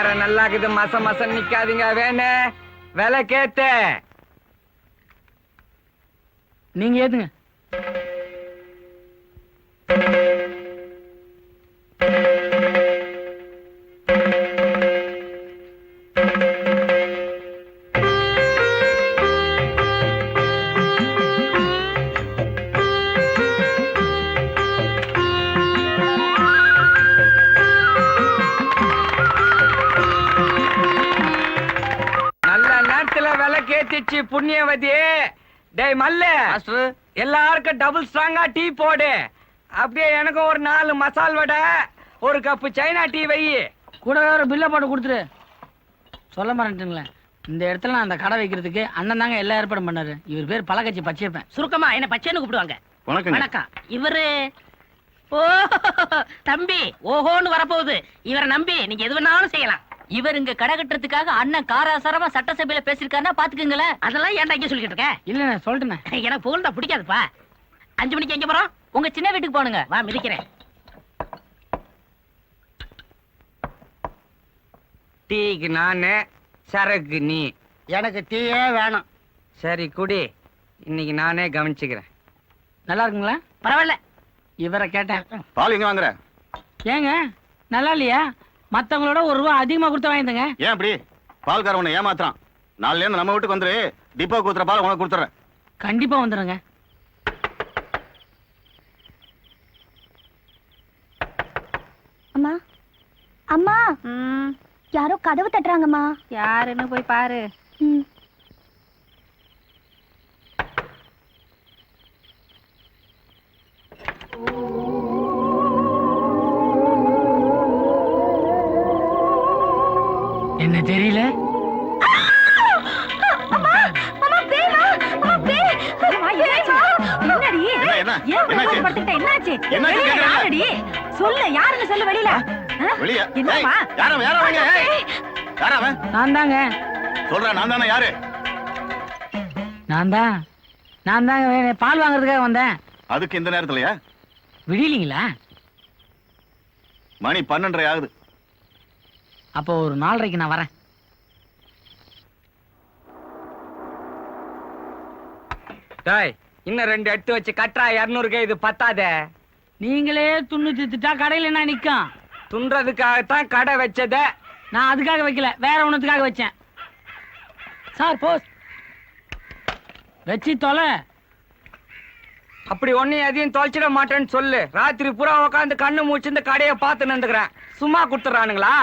வியாபாரம் நல்லா இருக்குது, மசம் நிக்காதீங்க. வேணே விலை கேத்த நீங்க ஏத்துங்க. நல்ல நேரத்துல விலை கேத்திச்சு புண்ணியவதி. டேய் மல்ல, எல்லாருக்கும் டபுள் ஸ்ட்ராங்கா டீ போடு. அப்படியே எனக்கும் ஒரு 4 மசால் வடை, ஒரு கப்பு சைனா டீ வை. கூட ஒரு பில்ல போட்டு கொடுத்துரு. சொல்ல மாட்டேங்களேன், இந்த இடத்துல நான் அந்த கடை வைக்கிறதுக்கு அண்ணன் தாங்க எல்லா ஏற்பாடும் பண்ணாரு. இவர் பேர் பழக்கட்சி பச்சைப்பேன். சுருக்கமா என்ன பச்சைன்னு கூப்பிடுவாங்க. வணக்கம். இவரு ஓ தம்பி ஓஹோன்னு வரப்போகுது. இவரை நம்பி நீங்க எது வேணாலும் செய்யலாம். இவர் இங்க கடை கட்டுறதுக்காக அண்ணன் காராசாரமா சட்டசபையில பேசிருக்காருன்னா பாத்துக்குங்களேன். அதெல்லாம் ஏன்டா இங்க சொல்லிட்டு இருக்க? இல்ல நான் சொல்லிட்டேன். எனக்கு புகழ்ந்தா பிடிக்காதுப்பா. 5 மணிக்கு எங்க போறோம்? உங்க சின்ன வீட்டுக்கு போனுங்க. வா மிதிக்கிறேன். டீக்கு நானு, சரக்கு நீ. எனக்கு டீயே வேணும். சரி குடி, இன்னைக்கு நானே கவனிச்சுக்கிறேன். நல்லா இருக்குங்களா? பரவாயில்ல. இவரை கேட்டேன். பால் எங்க வாங்குற? ஏங்க நல்லா இல்லையா? மத்தவங்களோட ₹1 அதிகமா கொடுத்து வாங்கிடுங்க. ஏன் அப்படி? பால்கார உன்னை ஏமாத்துறான். நாளைல இருந்து நம்ம வீட்டுக்கு வந்துரு. டிப்போ கொடுத்துற பால் உனக்கு கொடுத்துறேன். கண்டிப்பா வந்துடுங்க. அம்மா அம்மா, யாரோ கதவு தட்டுறாங்கம்மா. யாருன்னு போய் பாரு. ம். என்ன தெரியல? சொல்லு, யாருன்னு சொல்லு. வெளியில வெளிய என்னம்மா? யாரவன் யாரவங்க? யாரவன்? நான் தாங்க. சொல்றேன் நான் தானே. யாரு? நான் தாங்க பால் வாங்குறதுக்காக வந்தேன். அதுக்கு இந்த நேரத்துலயா? விடியலீங்களா? மணி 12:30 ஆகுது. அப்போ ஒரு 4:30க்கு நான் வரேன். டேய், இன்னும் 2 எடுத்து வச்சு கட்டுறா. 200 இது பத்தாதே. நீங்களே துண்ணு தித்துட்டா கடையில என்ன நிக்கும்? துன்றதுக்காகத்தான் கடை வச்சதே. நான் அதுக்காக வைக்கல, வேற ஒண்ணுத்துக்காக வச்சேன். சார் போஸ் வச்சு தொலை. அப்படி ஒன்னும் எதையும் தொலைச்சிட மாட்டேன்னு சொல்லு. ராத்திரி பூரா உட்காந்து கண்ணு மூச்சு இந்த கடையை பார்த்து நின்றுக்கிறேன். சும்மா கொடுத்துறானுங்களா?